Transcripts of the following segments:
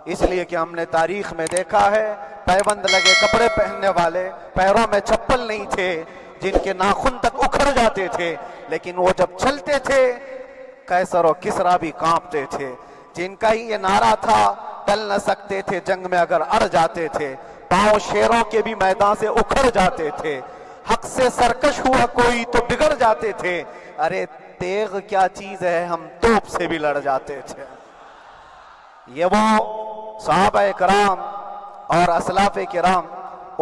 اس لیے کہ ہم نے تاریخ میں دیکھا ہے پیبند لگے کپڑے پہننے والے، پیروں میں چپل نہیں تھے، جن کے ناخن تک اکھڑ جاتے تھے، لیکن وہ جب چلتے تھے قیصر و کسریٰ بھی کانپتے تھے، جن کا ہی یہ نعرہ تھا ٹل نہ سکتے تھے جنگ میں اگر اڑ جاتے تھے، پاؤں شیروں کے بھی میدان سے اکھڑ جاتے تھے، حق سے سرکش ہوا کوئی تو بگڑ جاتے تھے، ارے تیغ کیا چیز ہے ہم توپ سے بھی لڑ جاتے تھے۔ یہ وہ صحابہ کرام اور اسلاف کرام،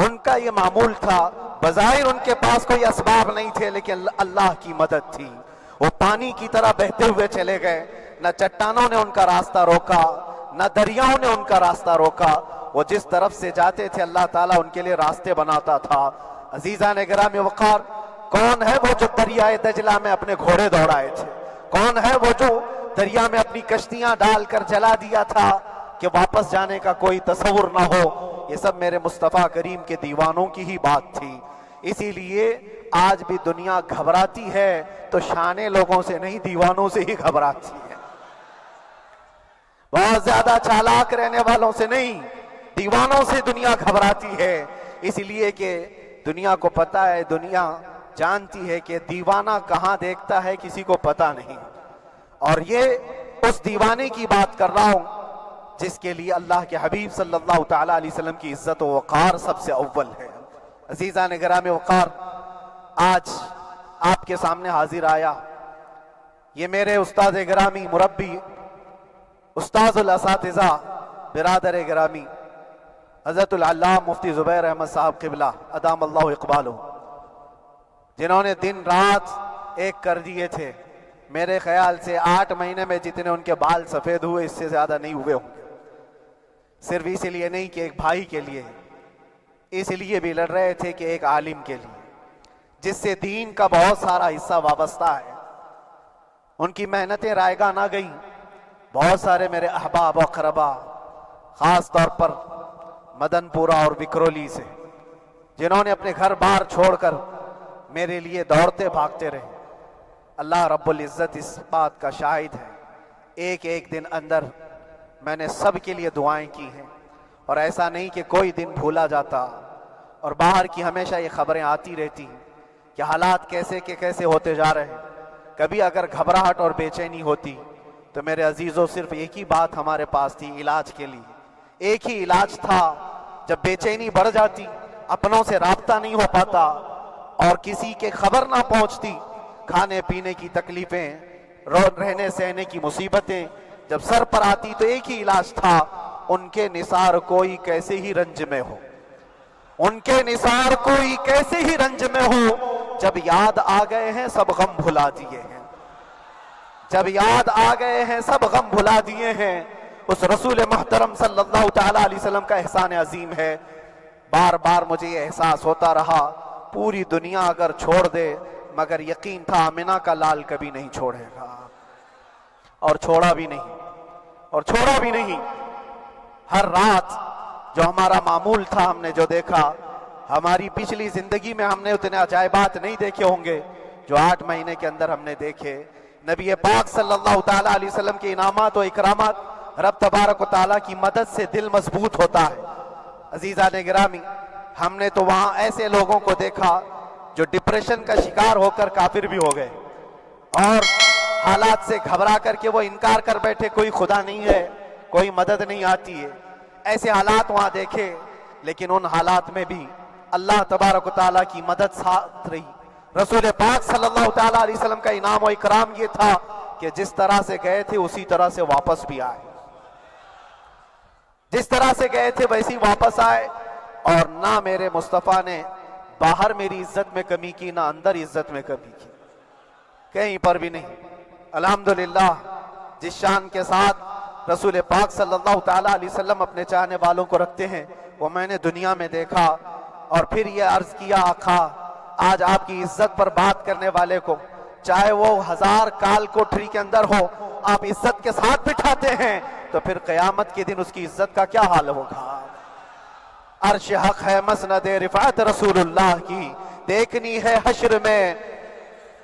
ان کا یہ معمول تھا، بظاہر ان کے پاس کوئی اسباب نہیں تھے لیکن اللہ کی مدد تھی، وہ پانی کی طرح بہتے ہوئے چلے گئے، نہ چٹانوں نے ان کا راستہ روکا، نہ دریاؤں نے ان کا راستہ روکا، وہ جس طرف سے جاتے تھے اللہ تعالیٰ ان کے لیے راستے بناتا تھا۔ عزیزان گرامی وقار، کون ہے وہ جو دریائے دجلہ میں اپنے گھوڑے دوڑائے تھے؟ کون ہے وہ جو دریا میں اپنی کشتیاں ڈال کر جلا دیا تھا کہ واپس جانے کا کوئی تصور نہ ہو؟ یہ سب میرے مصطفیٰ کریم کے دیوانوں کی ہی بات تھی۔ اسی لیے آج بھی دنیا گھبراتی ہے تو شانے لوگوں سے نہیں، دیوانوں سے ہی گھبراتی ہے، بہت زیادہ چالاک رہنے والوں سے نہیں، دیوانوں سے دنیا گھبراتی ہے، اس لیے کہ دنیا کو پتا ہے، دنیا جانتی ہے کہ دیوانہ کہاں دیکھتا ہے کسی کو پتا نہیں، اور یہ اس دیوانے کی بات کر رہا ہوں جس کے لیے اللہ کے حبیب صلی اللہ تعالیٰ علیہ وسلم کی عزت و وقار سب سے اول ہے۔ عزیزان گرامی وقار، آج آپ کے سامنے حاضر آیا، یہ میرے استاد گرامی، مربی، استاذ الاساتذہ، برادر گرامی حضرت العلامہ مفتی زبیر احمد صاحب قبلہ ادام اللہ اقبالہ، جنہوں نے دن رات ایک کر دیے تھے، میرے خیال سے 8 مہینے میں جتنے ان کے بال سفید ہوئے اس سے زیادہ نہیں ہوئے ہوں گے، صرف اس لیے نہیں کہ ایک بھائی کے لیے، اس لیے بھی لڑ رہے تھے کہ ایک عالم کے لیے جس سے دین کا بہت سارا حصہ وابستہ ہے۔ ان کی محنتیں رائگاں نہ گئیں، بہت سارے میرے احباب و اقربا، خاص طور پر مدن پورہ اور وکرولی سے، جنہوں نے اپنے گھر بار چھوڑ کر میرے لیے دوڑتے بھاگتے رہے، اللہ رب العزت اس بات کا شاہد ہے، ایک ایک دن اندر میں نے سب کے لیے دعائیں کی ہیں، اور ایسا نہیں کہ کوئی دن بھولا جاتا، اور باہر کی ہمیشہ یہ خبریں آتی رہتی ہیں کہ حالات کیسے کے کیسے ہوتے جا رہے ہیں۔ کبھی اگر گھبراہٹ اور بے چینی ہوتی تو میرے عزیزوں صرف ایک ہی بات ہمارے پاس تھی علاج کے لیے، ایک ہی علاج تھا۔ جب بے چینی بڑھ جاتی، اپنوں سے رابطہ نہیں ہو پاتا اور کسی کے خبر نہ پہنچتی، کھانے پینے کی تکلیفیں، رہنے سہنے کی مصیبتیں جب سر پر آتی تو ایک ہی علاج تھا، ان کے نثار کوئی کیسے ہی رنج میں ہو، ان کے نثار کوئی کیسے ہی رنج میں ہو، جب یاد آ گئے ہیں سب غم بھلا دیے ہیں، جب یاد آ گئے ہیں سب غم بھلا دیے ہیں۔ اس رسول محترم صلی اللہ تعالیٰ علیہ وسلم کا احسان عظیم ہے، بار بار مجھے یہ احساس ہوتا رہا، پوری دنیا اگر چھوڑ دے مگر یقین تھا آمنہ کا لال کبھی نہیں چھوڑے گا، اور چھوڑا بھی نہیں، اور چھوڑا بھی نہیں۔ ہر رات جو ہمارا معمول تھا، ہم نے جو دیکھا، ہماری پچھلی زندگی میں ہم نے اتنے عجائبات نہیں دیکھے ہوں گے جو 8 مہینے کے اندر ہم نے دیکھے۔ نبی پاک صلی اللہ تعالیٰ علیہ وسلم کے انعامات و اکرامات، رب تبارک و تعالیٰ کی مدد سے دل مضبوط ہوتا ہے۔ عزیزان گرامی، ہم نے تو وہاں ایسے لوگوں کو دیکھا جو ڈپریشن کا شکار ہو کر کافر بھی ہو گئے، اور حالات سے گھبرا کر کے وہ انکار کر بیٹھے، کوئی خدا نہیں ہے، کوئی مدد نہیں آتی ہے، ایسے حالات وہاں دیکھے، لیکن ان حالات میں بھی اللہ تبارک و تعالیٰ کی مدد ساتھ رہی۔ رسول پاک صلی اللہ تعالیٰ علیہ وسلم کا انعام و اکرام یہ تھا کہ جس طرح سے گئے تھے اسی طرح سے واپس بھی آئے، جس طرح سے گئے تھے ویسی واپس آئے، اور نہ میرے مصطفیٰ نے باہر میری عزت میں کمی کی، نہ اندر عزت میں کمی کی، کہیں پر بھی نہیں۔ الحمدللہ، جس شان کے ساتھ رسول پاک صلی اللہ تعالیٰ علیہ وسلم اپنے چاہنے والوں کو رکھتے ہیں، وہ میں نے دنیا میں دیکھا، اور پھر یہ عرض کیا آقا، آج آپ کی عزت پر بات کرنے والے کو چاہے وہ 1000 کال کوٹری کے اندر ہو، آپ عزت کے ساتھ بٹھاتے ہیں تو پھر قیامت کے دن اس کی عزت کا کیا حال ہوگا؟ عرش حق ہے مسند رفعت رسول اللہ کی، دیکھنی ہے حشر میں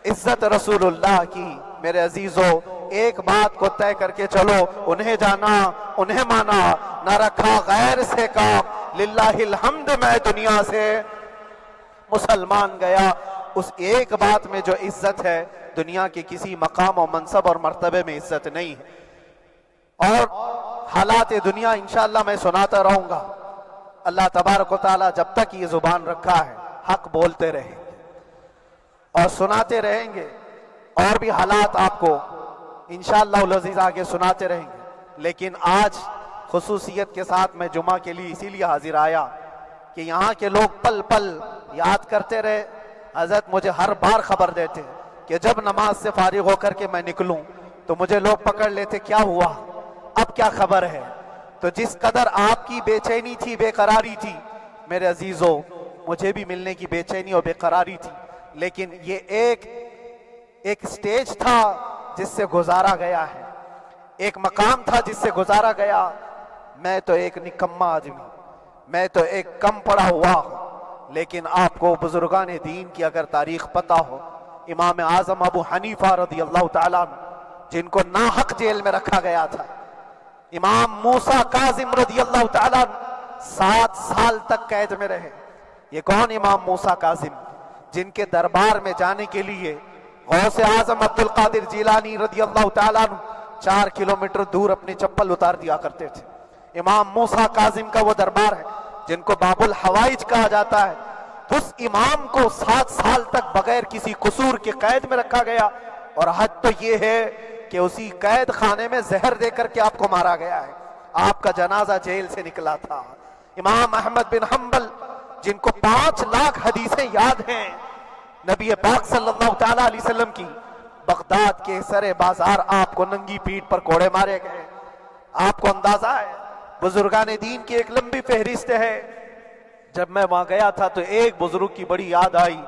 عزت رسول اللہ کی۔ میرے عزیزو، ایک بات کو طے کر کے چلو، انہیں جانا انہیں مانا، نہ رکھا غیر سے کام، للہ الحمد میں دنیا سے مسلمان گیا۔ اس ایک بات میں جو عزت ہے، دنیا کے کسی مقام و منصب اور مرتبے میں عزت نہیں ہے۔ اور حالات دنیا انشاءاللہ میں سناتا رہوں گا۔ اللہ تبارک و تعالیٰ جب تک یہ زبان رکھا ہے حق بولتے رہیں گے اور سناتے رہیں گے، اور بھی حالات آپ کو انشاءاللہ العزیز آگے سناتے رہیں گے۔ لیکن آج خصوصیت کے ساتھ میں جمعہ کے لیے اسی لیے حاضر آیا کہ یہاں کے لوگ پل پل یاد کرتے رہے۔ حضرت مجھے ہر بار خبر دیتے کہ جب نماز سے فارغ ہو کر کے میں نکلوں تو مجھے لوگ پکڑ لیتے، کیا ہوا، اب کیا خبر ہے؟ تو جس قدر آپ کی بے چینی تھی، بے قراری تھی، میرے عزیزو مجھے بھی ملنے کی بے چینی اور بے قراری تھی، لیکن یہ ایک سٹیج تھا جس سے گزارا گیا ہے، ایک مقام تھا جس سے گزارا گیا۔ میں تو ایک نکما آدمی، میں تو ایک کم پڑا ہوا ہوں، لیکن آپ کو بزرگان دین کی اگر تاریخ پتہ ہو، امام اعظم ابو حنیفہ رضی اللہ تعالیٰ عنہ جن کو ناحق جیل میں رکھا گیا تھا، امام موسیٰ کاظم رضی اللہ تعالیٰ عنہ 7 سال تک قید میں رہے۔ یہ کون امام موسیٰ کاظم؟ جن کے دربار میں جانے کے لیے غوث اعظم عبد القادر جیلانی رضی اللہ تعالیٰ عنہ 4 کلومیٹر دور اپنی چپل اتار دیا کرتے تھے۔ امام موسیٰ کاظم کا وہ دربار ہے جن کو باب الحوائج کہا جاتا ہے۔ اس امام کو 7 سال تک بغیر کسی قصور کے قید میں رکھا گیا، اور حد تو یہ ہے کہ اسی قید خانے میں زہر دے کر کے آپ کو مارا گیا ہے۔ آپ کا جنازہ جیل سے نکلا تھا۔ امام احمد بن حنبل جن کو 5 لاکھ حدیثیں یاد ہیں نبی پاک صلی اللہ تعالیٰ علیہ وسلم کی، بغداد کے سر بازار آپ کو ننگی پیٹھ پر کوڑے مارے گئے۔ آپ کو اندازہ ہے بزرگان دین کی ایک لمبی فہرست ہے۔ جب میں وہاں گیا تھا تو ایک بزرگ کی بڑی یاد آئی،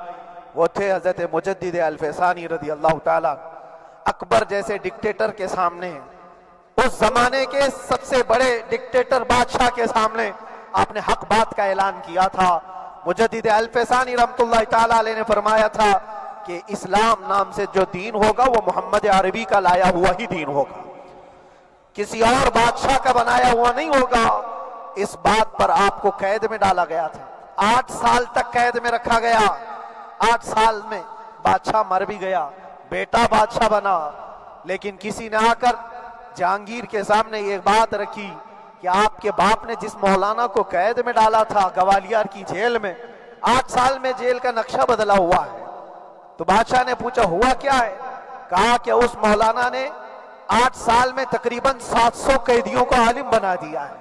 وہ تھے حضرت مجدد الفسانی رضی اللہ تعالیٰ۔ اکبر جیسے ڈکٹیٹر کے سامنے، اس زمانے کے سب سے بڑے ڈکٹیٹر بادشاہ کے سامنے آپ نے حق بات کا اعلان کیا تھا۔ مجدد الفسانی رحمۃ اللہ تعالیٰ علیہ نے فرمایا تھا کہ اسلام نام سے جو دین ہوگا وہ محمد عربی کا لایا ہوا ہی دین ہوگا، کسی اور بادشاہ کا بنایا ہوا نہیں ہوگا۔ اس بات پر آپ کو قید میں ڈالا گیا تھا، 8 سال تک قید میں رکھا گیا۔ 8 سال میں بادشاہ مر بھی گیا، بیٹا بادشاہ بنا، لیکن کسی نے آ کر جہانگیر کے سامنے یہ بات رکھی کہ آپ کے باپ نے جس مولانا کو قید میں ڈالا تھا گوالیار کی جیل میں، 8 سال میں جیل کا نقشہ بدلا ہوا ہے۔ تو بادشاہ نے پوچھا ہوا کیا ہے؟ کہا کہ اس مولانا نے 8 سال میں تقریباً 700 قیدیوں کو عالم بنا دیا ہے۔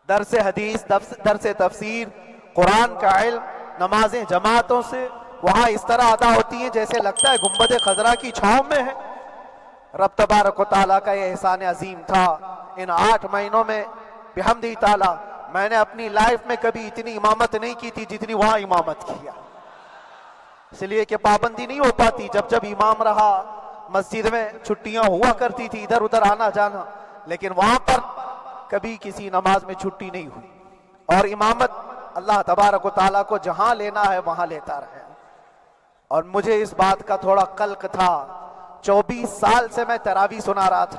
درس حدیث، درس تفسیر، قرآن کا علم، نمازیں جماعتوں سے وہاں اس طرح ادا ہوتی ہیں جیسے لگتا ہے گنبد خضرا کی چھاؤں میں ہے۔ رب تبارک و تعالیٰ کا یہ احسان عظیم تھا۔ ان 8 مہینوں میں بحمدہ تعالیٰ میں نے اپنی لائف میں کبھی اتنی امامت نہیں کی تھی جتنی وہاں امامت کیا، اس لیے کہ پابندی نہیں ہو پاتی۔ جب جب امام رہا مسجد میں چھٹیاں ہوا کرتی تھی، ادھر ادھر آنا جانا، لیکن وہاں پر کبھی کسی نماز میں چھٹی نہیں ہوئی۔ اور امامت اللہ تبارک و تعالیٰ کو جہاں لینا ہے وہاں لیتا رہے۔ اور مجھے اس بات کا تھوڑا قلق تھا، 24 سال سے میں تراویح سنا رہا تھا،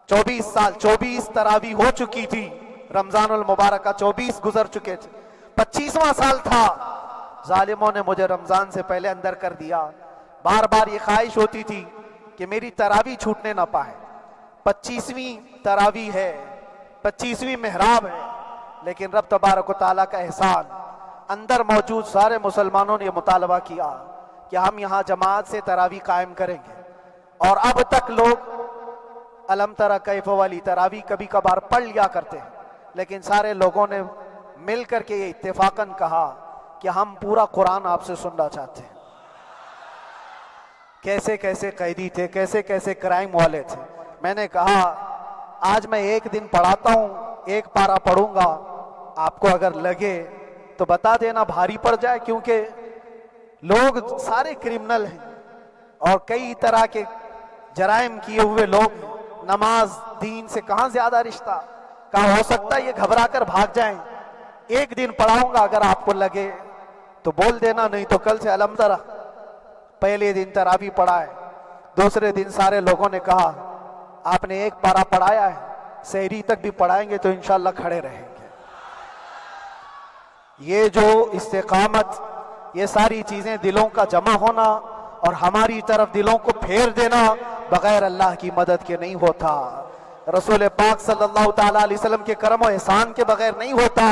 24 سال، 24 تراویح ہو چکی تھی، رمضان المبارکہ 24 گزر چکے تھے، 25واں سال تھا، ظالموں نے مجھے رمضان سے پہلے اندر کر دیا۔ بار بار یہ خواہش ہوتی تھی کہ میری تراویح چھوٹنے نہ پائے، 25ویں تراویح ہے، 25ویں محراب ہے، لیکن رب تبارک و تعالیٰ کا احسان، اندر موجود سارے مسلمانوں نے یہ مطالبہ کیا کہ ہم یہاں جماعت سے تراویح قائم کریں گے۔ اور اب تک لوگ الم تری کیف والی تراویح کبھی کبھار پڑھ لیا کرتے ہیں، لیکن سارے لوگوں نے مل کر کے یہ اتفاقاً کہا کہ ہم پورا قرآن آپ سے سننا چاہتے ہیں۔ کیسے کیسے قیدی تھے، کیسے کیسے کرائم والے تھے۔ میں نے کہا آج میں ایک دن پڑھاتا ہوں، ایک پارہ پڑھوں گا، آپ کو اگر لگے تو بتا دینا، بھاری پڑ جائے، کیونکہ لوگ سارے کرمنل ہیں اور کئی طرح کے جرائم کیے ہوئے لوگ ہیں۔ نماز دین سے کہاں زیادہ رشتہ، کہاں ہو سکتا ہے یہ گھبرا کر بھاگ جائیں۔ ایک دن پڑھاؤں گا، اگر آپ کو لگے تو بول دینا، نہیں تو کل سے الحمدللہ پہلے دن تراویح پڑھا ہے۔ دوسرے دن سارے لوگوں نے کہا آپ نے ایک پارہ پڑھایا ہے، سحری تک بھی پڑھائیں گے تو انشاءاللہ کھڑے رہیں گے۔ یہ جو استقامت، یہ ساری چیزیں دلوں کا جمع ہونا اور ہماری طرف دلوں کو پھیر دینا بغیر اللہ کی مدد کے نہیں ہوتا، رسول پاک صلی اللہ تعالیٰ علیہ وسلم کے کرم و احسان کے بغیر نہیں ہوتا۔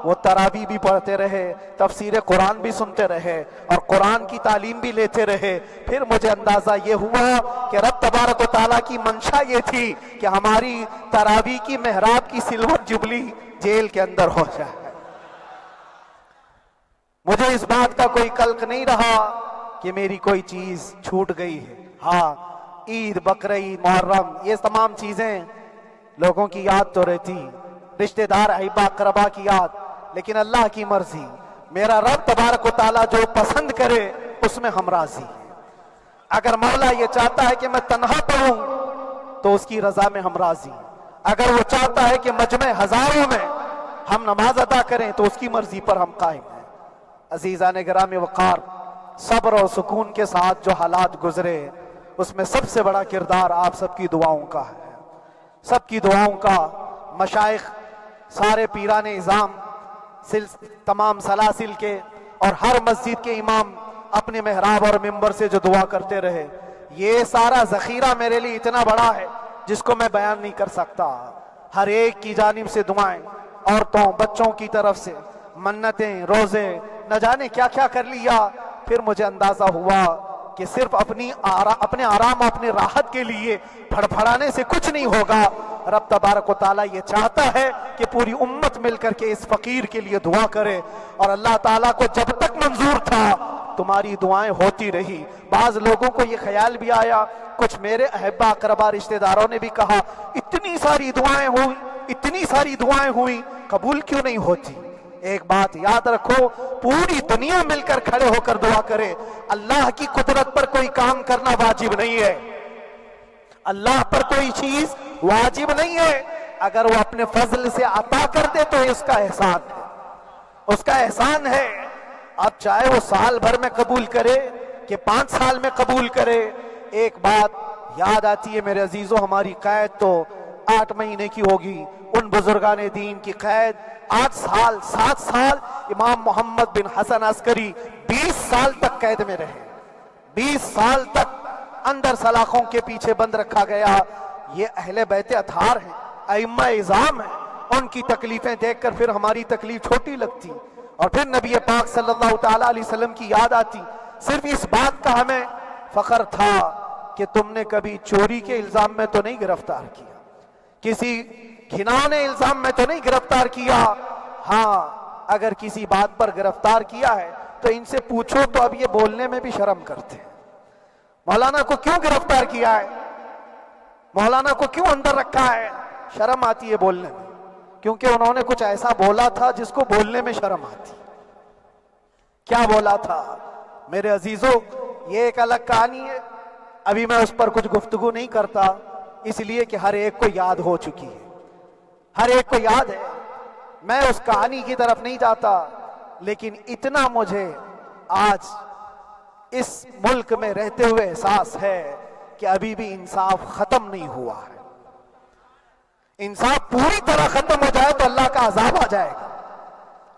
وہ تراویح بھی پڑھتے رہے، تفسیر قرآن بھی سنتے رہے اور قرآن کی تعلیم بھی لیتے رہے۔ پھر مجھے اندازہ یہ ہوا کہ رب تبارک و تعالیٰ کی منشا یہ تھی کہ ہماری تراویح کی محراب کی سلور جبلی جیل کے اندر ہو جائے۔ مجھے اس بات کا کوئی قلق نہیں رہا کہ میری کوئی چیز چھوٹ گئی ہے۔ ہاں، عید، بقرعید، محرم، یہ تمام چیزیں لوگوں کی یاد تو رہتی، رشتہ دار، احباب، اقربا کی یاد، لیکن اللہ کی مرضی، میرا رب تبارک و تعالیٰ جو پسند کرے اس میں ہم راضی ہیں۔ اگر مولا یہ چاہتا ہے کہ میں تنہا پڑھوں تو اس کی رضا میں ہم راضی ہیں، اگر وہ چاہتا ہے کہ مجمع ہزاروں میں ہم نماز ادا کریں تو اس کی مرضی پر ہم قائم ہیں۔ عزیزان گرامی وقار، صبر اور سکون کے ساتھ جو حالات گزرے اس میں سب سے بڑا کردار آپ سب کی دعاؤں کا ہے، سب کی دعاؤں کا۔ مشائخ، سارے پیران اعظام، تمام سلاسل کے اور ہر مسجد کے امام اپنے محراب اور منبر سے جو دعا کرتے رہے، یہ سارا ذخیرہ میرے لیے اتنا بڑا ہے جس کو میں بیان نہیں کر سکتا۔ ہر ایک کی جانب سے دعائیں، عورتوں، بچوں کی طرف سے منتیں، روزے، نہ جانے کیا کیا کر لیا۔ پھر مجھے اندازہ ہوا کہ صرف اپنے آرام، اپنے راحت کے لیے پھڑپھڑانے سے کچھ نہیں ہوگا۔ رب تبارک و تعالیٰ یہ چاہتا ہے کہ پوری امت مل کر کے اس فقیر کے لیے دعا کرے، اور اللہ تعالیٰ کو جب تک منظور تھا تمہاری دعائیں ہوتی رہی۔ بعض لوگوں کو یہ خیال بھی آیا، کچھ میرے احبا اقربا رشتہ داروں نے بھی کہا اتنی ساری دعائیں ہوئی، اتنی ساری دعائیں ہوئی، قبول کیوں نہیں ہوتی؟ ایک بات یاد رکھو، پوری دنیا مل کر کھڑے ہو کر دعا کرے، اللہ کی قدرت پر کوئی کام کرنا واجب نہیں ہے، اللہ پر کوئی چیز واجب نہیں ہے۔ اگر وہ اپنے فضل سے عطا کر دے تو اس کا احسان ہے، اس کا احسان ہے۔ اب چاہے وہ سال بھر میں قبول کرے کہ 5 سال میں قبول کرے۔ ایک بات یاد آتی ہے میرے عزیزو، ہماری قید تو 8 مہینے کی ہوگی، ان بزرگان دین کی قید 8 سال، 7 سال۔ امام محمد بن حسن عسکری 20 سال تک قید میں رہے، 20 سال تک اندر سلاخوں کے پیچھے بند رکھا گیا۔ یہ اہل بیت اطہار ہیں، ائمہ اعظام ہیں، ان کی تکلیفیں دیکھ کر پھر ہماری تکلیف چھوٹی لگتی، اور پھر نبی پاک صلی اللہ تعالیٰ علیہ وسلم کی یاد آتی۔ صرف اس بات کا ہمیں فخر تھا کہ تم نے کبھی چوری کے الزام میں تو نہیں گرفتار کیا، کسی گھناؤنے الزام میں تو نہیں گرفتار کیا۔ ہاں، اگر کسی بات پر گرفتار کیا ہے تو ان سے پوچھو تو اب یہ بولنے میں بھی شرم کرتے ہیں، مولانا کو کیوں گرفتار کیا ہے، مولانا کو کیوں اندر رکھا ہے؟ شرم آتی ہے بولنے میں، کیونکہ انہوں نے کچھ ایسا بولا تھا جس کو بولنے میں شرم آتی۔ کیا بولا تھا میرے عزیزو؟ یہ ایک الگ کہانی ہے، ابھی میں اس پر کچھ گفتگو نہیں کرتا، اس لیے کہ ہر ایک کو یاد ہو چکی ہے، ہر ایک کو یاد ہے، میں اس کہانی کی طرف نہیں جاتا۔ لیکن اتنا مجھے آج اس ملک میں رہتے ہوئے احساس ہے کہ ابھی بھی انصاف ختم نہیں ہوا ہے۔ انصاف پوری طرح ختم ہو جائے تو اللہ کا عذاب آ جائے گا،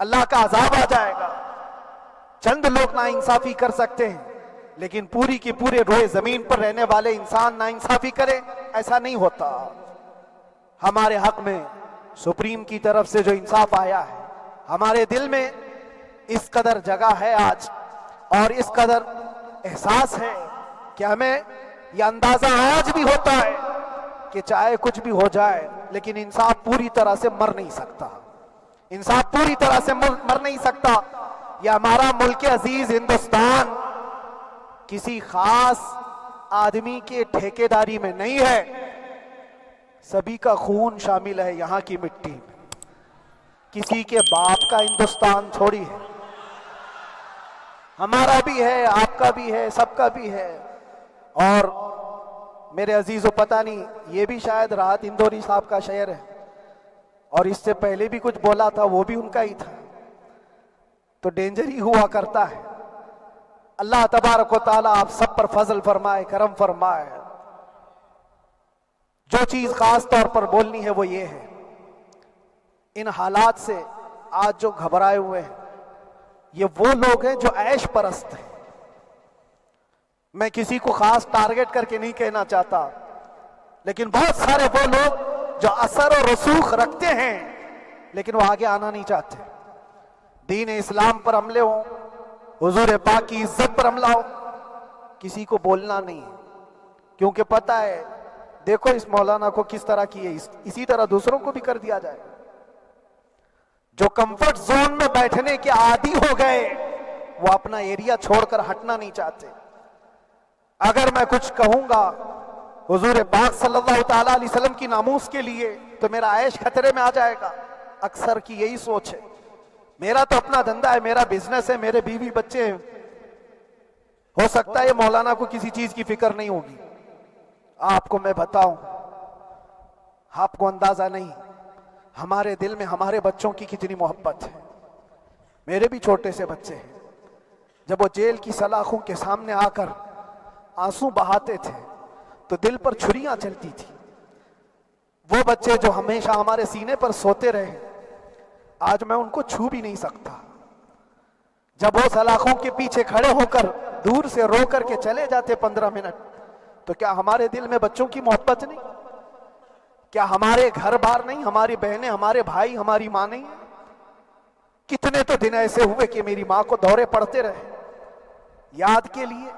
اللہ کا عذاب آ جائے گا۔ چند لوگ نا انصافی کر سکتے ہیں، لیکن پوری کی پورے روئے زمین پر رہنے والے انسان نا انصافی کرے، ایسا نہیں ہوتا۔ ہمارے حق میں سپریم کی طرف سے جو انصاف آیا ہے، ہمارے دل میں اس قدر جگہ ہے آج، اور اس قدر احساس ہے کہ ہمیں یہ اندازہ آج بھی ہوتا ہے کہ چاہے کچھ بھی ہو جائے لیکن انصاف پوری طرح سے مر نہیں سکتا، انصاف پوری طرح سے مر نہیں سکتا۔ یہ ہمارا ملک عزیز ہندوستان کسی خاص آدمی کے ٹھیکیداری میں نہیں ہے، سبھی کا خون شامل ہے یہاں کی مٹی میں، کسی کے باپ کا ہندوستان تھوڑی ہے، ہمارا بھی ہے، آپ کا بھی ہے، سب کا بھی ہے۔ اور میرے عزیزو، پتہ نہیں، یہ بھی شاید راحت اندوری صاحب کا شعر ہے، اور اس سے پہلے بھی کچھ بولا تھا، وہ بھی ان کا ہی تھا، تو ڈینجر ہی ہوا کرتا ہے۔ اللہ تبارک و تعالیٰ آپ سب پر فضل فرمائے، کرم فرمائے۔ جو چیز خاص طور پر بولنی ہے وہ یہ ہے، ان حالات سے آج جو گھبرائے ہوئے ہیں یہ وہ لوگ ہیں جو عیش پرست ہیں۔ میں کسی کو خاص ٹارگٹ کر کے نہیں کہنا چاہتا، لیکن بہت سارے وہ لوگ جو اثر و رسوخ رکھتے ہیں لیکن وہ آگے آنا نہیں چاہتے۔ دین اسلام پر حملے ہوں، حضور پاک کی عزت پر حملہ ہو، کسی کو بولنا نہیں ہے، کیونکہ پتہ ہے دیکھو اس مولانا کو کس طرح کی ہے، اسی طرح دوسروں کو بھی کر دیا جائے۔ جو کمفرٹ زون میں بیٹھنے کے عادی ہو گئے وہ اپنا ایریا چھوڑ کر ہٹنا نہیں چاہتے۔ اگر میں کچھ کہوں گا حضور پاک صلی اللہ تعالیٰ علیہ وسلم کی ناموس کے لیے تو میرا عیش خطرے میں آ جائے گا۔ اکثر کی یہی سوچ ہے، میرا تو اپنا دھندا ہے، میرا بزنس ہے، میرے بیوی بچے ہیں، ہو سکتا ہے یہ مولانا کو کسی چیز کی فکر نہیں ہوگی۔ آپ کو میں بتاؤں، آپ کو اندازہ نہیں ہمارے دل میں ہمارے بچوں کی کتنی محبت ہے۔ میرے بھی چھوٹے سے بچے ہیں، جب وہ جیل کی سلاخوں کے سامنے آ کر آنسو بہاتے تھے تو دل پر چھریاں چلتی تھی۔ وہ بچے جو ہمیشہ ہمارے سینے پر سوتے رہے، آج میں ان کو چھو بھی نہیں سکتا۔ جب وہ سلاخوں کے پیچھے کھڑے ہو کر دور سے رو کر کے چلے جاتے 15 منٹ، تو کیا ہمارے دل میں بچوں کی محبت نہیں؟ کیا ہمارے گھر بار نہیں، ہماری بہنیں، ہمارے بھائی، ہماری ماں نہیں؟ کتنے تو دن ایسے ہوئے کہ میری ماں کو دورے پڑتے رہے یاد کے لیے،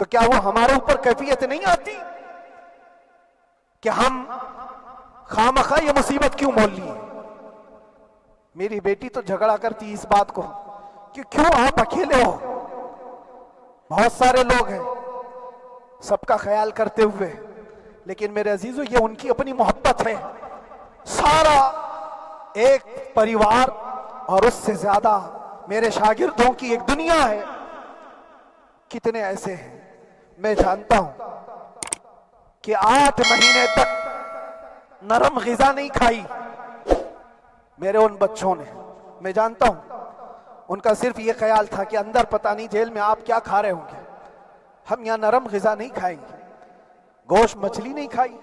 تو کیا وہ ہمارے اوپر کیفیت نہیں آتی کہ ہم خامخواہ یہ مصیبت کیوں مول لی؟ میری بیٹی تو جھگڑا کرتی اس بات کو کہ کیوں آپ اکیلے ہو، بہت سارے لوگ ہیں سب کا خیال کرتے ہوئے، لیکن میرے عزیزو یہ ان کی اپنی محبت ہے، سارا ایک پریوار اور اس سے زیادہ میرے شاگردوں کی ایک دنیا ہے۔ کتنے ایسے ہیں، میں جانتا ہوں کہ 8 مہینے تک نرم غذا نہیں کھائی میرے ان بچوں نے۔ میں جانتا ہوں ان کا صرف یہ خیال تھا کہ اندر پتہ نہیں جیل میں آپ کیا کھا رہے ہوں گے، ہم یہاں نرم غذا نہیں کھائیں گے، گوشت مچھلی نہیں کھائی،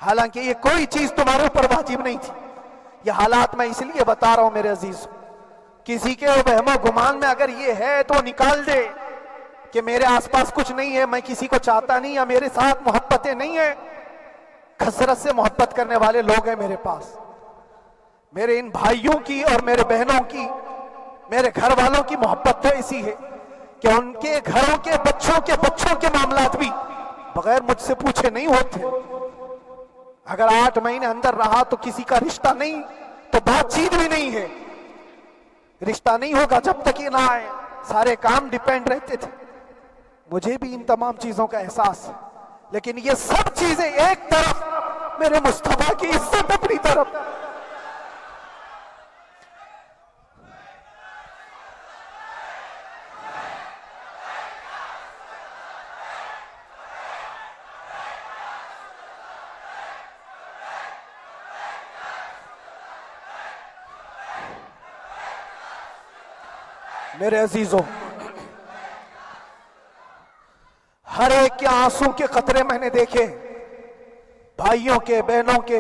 حالانکہ یہ کوئی چیز تمہارے اوپر واجب نہیں تھی۔ یہ حالات میں اس لیے بتا رہا ہوں میرے عزیز، کسی کے وہم و گمان میں اگر یہ ہے تو نکال دے کہ میرے آس پاس کچھ نہیں ہے، میں کسی کو چاہتا نہیں، یا میرے ساتھ محبتیں نہیں ہیں۔ کثرت سے محبت کرنے والے لوگ ہیں میرے پاس، میرے ان بھائیوں کی اور میرے بہنوں کی، میرے گھر والوں کی محبت تو ایسی ہے کہ ان کے گھروں کے بچوں کے معاملات بھی بغیر مجھ سے پوچھے نہیں ہوتے۔ اگر 8 مہینے اندر رہا تو کسی کا رشتہ نہیں تو بات چیت بھی نہیں ہے، رشتہ نہیں ہوگا جب تک یہ نہ آئے، سارے کام ڈیپینڈ رہتے تھے۔ مجھے بھی ان تمام چیزوں کا احساس ہے، لیکن یہ سب چیزیں ایک طرف، میرے مصطفیٰ کی عزت اپنی طرف۔ میرے عزیزوں، ہر ایک کے آنسوں کے قطرے میں نے دیکھے، بھائیوں کے، بہنوں کے،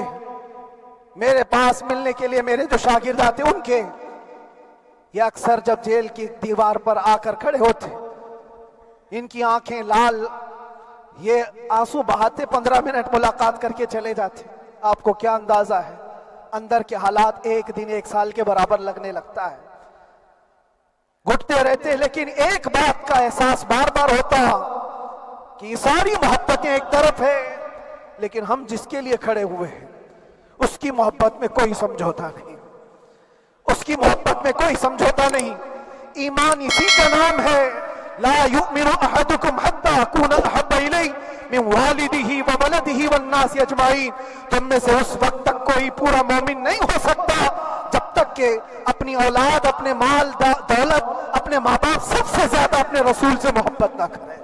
میرے پاس ملنے کے لیے میرے جو شاگرد آتے ان کے، یہ اکثر جب جیل کی دیوار پر آ کر کھڑے ہوتے، ان کی آنکھیں لال، یہ آنسو بہاتے 15 منٹ ملاقات کر کے چلے جاتے۔ آپ کو کیا اندازہ ہے اندر کے حالات ایک دن 1 سال کے برابر لگنے لگتا ہے، گھٹتے رہتے، لیکن ایک بات کا احساس بار بار ہوتا کہ یہ ساری محبتیں ایک طرف ہے، لیکن ہم جس کے لیے کھڑے ہوئے ہیں اس کی محبت میں کوئی سمجھوتا نہیں، اس کی محبت میں کوئی سمجھوتا نہیں۔ ایمان اسی کا نام ہے، لا یؤمن احدکم حتی اکون احب الیہ من والدہ وولدہ والناس اجمعین۔ تم میں سے اس وقت تک کوئی پورا مومن نہیں ہو سکتا جب تک کہ اپنی اولاد، اپنے مال دولت، اپنے ماں باپ، سب سے زیادہ اپنے رسول سے محبت نہ کرے۔